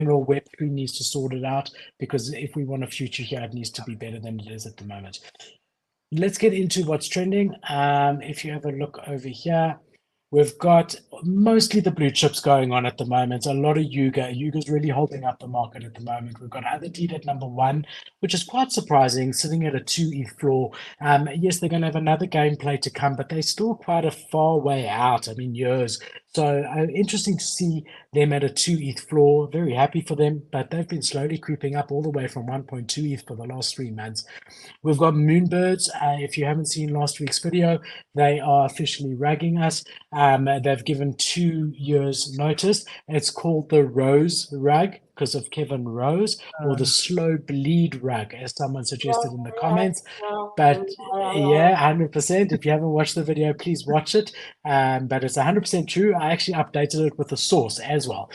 general Web3 needs to sort it out, because if we want a future here, it needs to be better than it is at the moment. Let's get into what's trending. If you have a look over here, we've got mostly the blue chips going on at the moment. A lot of Yuga. Yuga's really holding up the market at the moment. We've got Other Deed at number one, which is quite surprising, sitting at a 2 ETH floor. Yes, they're going to have another gameplay to come, but they're still quite a far way out. I mean, years. So interesting to see them at a 2 ETH floor. Very happy for them, but they've been slowly creeping up all the way from 1.2 ETH for the last 3 months. We've got Moonbirds. If you haven't seen last week's video, they are officially ragging us. They've given 2 years notice. It's called the Rose Rug because of Kevin Rose, or the Slow Bleed Rug, as someone suggested in the comments. But yeah, 100%. If you haven't watched the video, please watch it. But it's 100% true. I actually updated it with the source as well.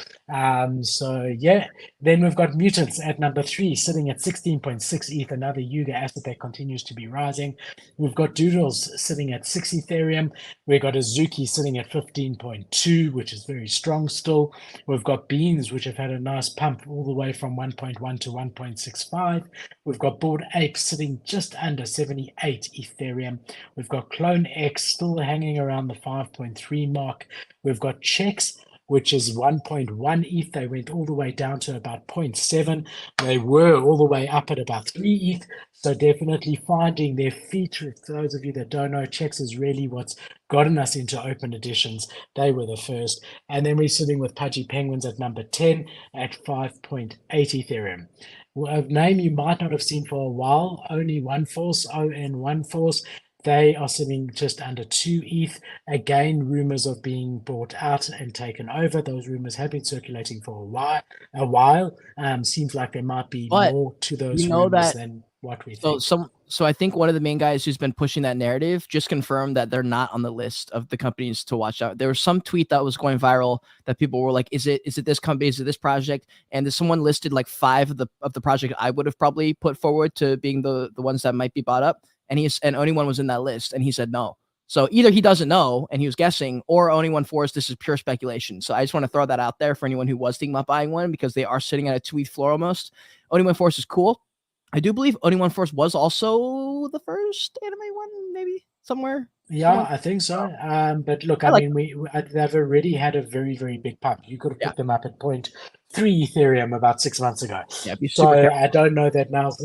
So yeah, then we've got Mutants at number 3, sitting at 16.6 ETH, another Yuga asset that continues to be rising. We've got Doodles sitting at 6 Ethereum. We've got Azuki sitting at 15.2, which is very strong still. We've got Beans, which have had a nice pump all the way from 1.1 to 1.65. We've got Bored Ape sitting just under 78 Ethereum. We've got Clone X still hanging around the 5.3 mark. We've got Checks, which is 1.1 ETH. They went all the way down to about 0.7. They were all the way up at about 3 ETH. So definitely finding their feet. For those of you that don't know, Checks is really what's gotten us into open editions. They were the first. And then we're sitting with Pudgy Penguins at number 10 at 5.8 Ethereum. A name you might not have seen for a while, Only One Force, ON One Force. They are sitting just under 2 ETH. Again, rumors of being bought out and taken over. Those rumors have been circulating for a while. Seems like there might be But more to those you know rumors that than what we so think. so I think one of the main guys who's been pushing that narrative just confirmed that they're not on the list of the companies to watch out. There was some tweet that was going viral that people were like, is it this company, is it this project? And someone listed like 5 of the project I would have probably put forward to being the ones that might be bought up. And only one was in that list, and he said no. So either he doesn't know and he was guessing, or Only One Force, this is pure speculation. So I just want to throw that out there for anyone who was thinking about buying one, because they are sitting at a 2 ETH floor almost. Only One Force is cool. I do believe Only One Force was also the first anime one, maybe somewhere. Yeah, I think so. But look, I I like mean, they've already had a very, very big pump. You could have yeah, picked them up at 0.3 Ethereum about 6 months ago. yeah. Be So super careful. I don't know that now's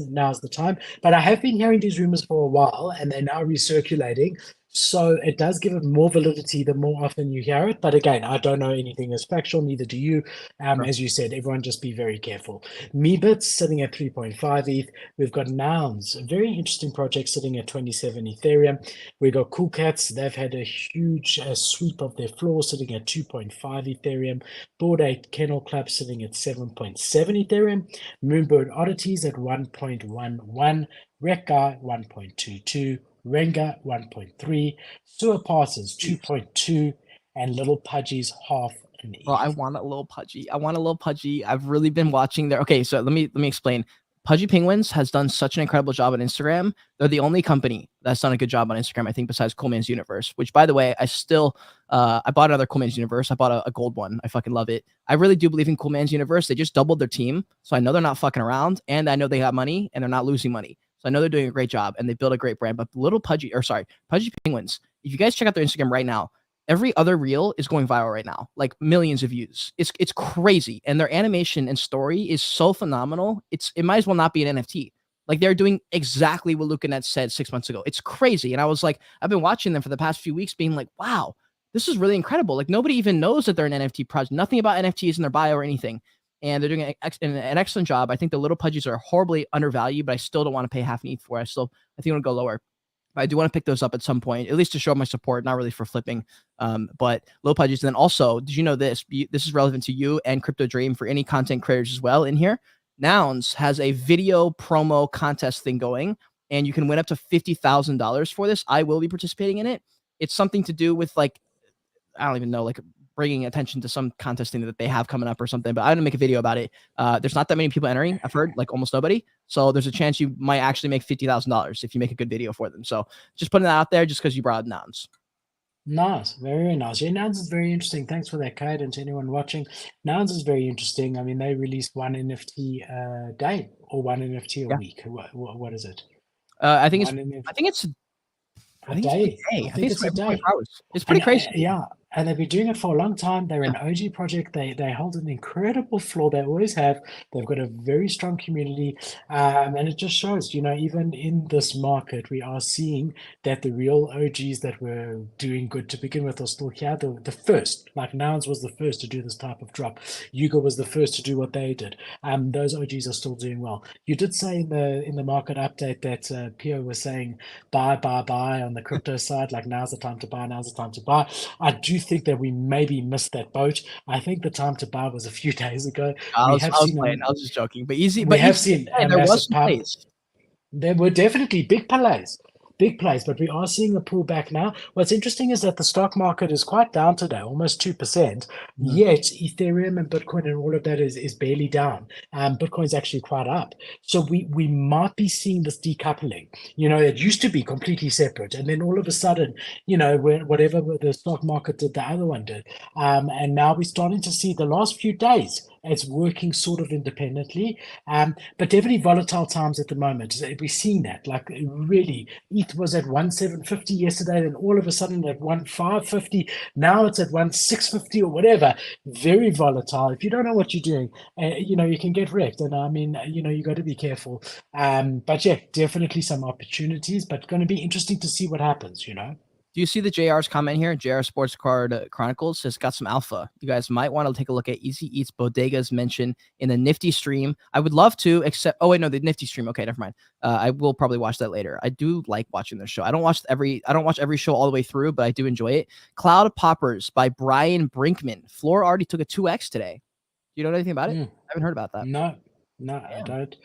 the time. But I have been hearing these rumors for a while, and they're now recirculating. So it does give it more validity the more often you hear it. But again, I don't know anything as factual, neither do you. As you said, everyone just be very careful. Meebits sitting at 3.5 ETH. We've got Nouns, a very interesting project sitting at 27 Ethereum. We got Cool Cats. They've had a huge sweep of their floor, sitting at 2.5 Ethereum. Bored Ape Kennel Club sitting at 7.7 Ethereum. Moonbird Oddities at 1.11. Wreck Guy 1.22. Renga 1.3. Sewer Passes 2.2. And Little Pudgy's half an Bro, I ETH. want a little pudgy. I want a little pudgy. I've really been watching their. Okay, so let me explain. Pudgy Penguins has done such an incredible job on Instagram. They're the only company that's done a good job on Instagram, I think, besides Cool Man's Universe. Which, by the way, I still I bought another Cool Man's Universe. I bought a gold one. I fucking love it. I really do believe in Cool Man's Universe. They just doubled their team, so I know they're not fucking around, and I know they got money, and they're not losing money. So I know they're doing a great job, and they built a great brand. But Pudgy Penguins. If you guys check out their Instagram right now, every other reel is going viral right now, like millions of views. It's crazy, and their animation and story is so phenomenal. It might as well not be an NFT. Like they're doing exactly what LucaNet said 6 months ago. It's crazy, and I was like, I've been watching them for the past few weeks, being like, wow, this is really incredible. Like nobody even knows that they're an NFT project. Nothing about NFTs in their bio or anything, and they're doing an excellent job. I think the little pudgies are horribly undervalued, but I still don't want to pay half an ETH for it. I think I'm gonna go lower. I do want to pick those up at some point, at least to show my support, not really for flipping. But low pledges. And then also, did you know this? This is relevant to you and Crypto Dream for any content creators as well in here. Nouns has a video promo contest thing going, and you can win up to $50,000 for this. I will be participating in it. It's something to do with like, I don't even know, like bringing attention to some contest thing that they have coming up or something, but I'm gonna make a video about it. There's not that many people entering. I've heard like almost nobody. So there's a chance you might actually make $50,000 if you make a good video for them. So just putting that out there just because you brought up Nouns. Nice, very nice. Yeah, Nouns is very interesting. Thanks for that, Kate, and to anyone watching. Nouns is very interesting. I mean, they released one NFT a day or one NFT a Yeah. week. What is it? I think it's One NFT I think it's a I think it's a day. day. I I think think it's it's a every day. 24 hours. It's pretty And crazy. yeah, and they've been doing it for a long time. They're Yeah. an OG project. They hold an incredible floor. They always have. They've got a very strong community, and it just shows. Even in this market, we are seeing that the real OGs that were doing good to begin with are still here. The first, like Nouns was the first to do this type of drop. Yuga was the first to do what they did. Those OGs are still doing well. You did say in the market update that Pio was saying buy on the crypto side. Like now's the time to buy. Now's the time to buy. I do think that we maybe missed that boat. I think the time to buy was a few days ago. I We was have I was seen playing. a I was just joking. But easy we have to seen say, a there was massive some pump. plays. There were definitely big plays, but we are seeing a pullback now. What's interesting is that the stock market is quite down today, almost 2%. Mhm. Yet Ethereum and Bitcoin and all of that is barely down. Bitcoin's actually quite up. So we might be seeing this decoupling. It used to be completely separate, and then all of a sudden, whatever the stock market did, the other one did. And now we're starting to see the last few days it's working sort of independently. But definitely volatile times at the moment. We've seen that. Like really, ETH was at 1,750 yesterday, then all of a sudden at 1,550. Now it's at 1,650 or whatever. Very volatile. If you don't know what you're doing, you can get wrecked. And I mean, you got to be careful. But yeah, definitely some opportunities, but going to be interesting to see what happens. Do you see the JR's comment here? JR Sports Card Chronicles has got some alpha. You guys might want to take a look at Easy Eats Bodega's mention in the Nifty stream. I would love to, except oh wait, no, the Nifty stream. Okay, never mind. I will probably watch that later. I do like watching this show. I don't watch every show all the way through, but I do enjoy it. Cloud Poppers by Brian Brinkman. Floor already took a 2x today. Do you know anything about it? Mm, I haven't heard about that. no, no, I Damn. don't.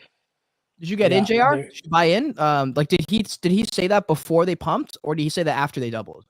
Did you get in, Yeah, JR? Did you buy in? Like did he say that before they pumped, or did he say that after they doubled?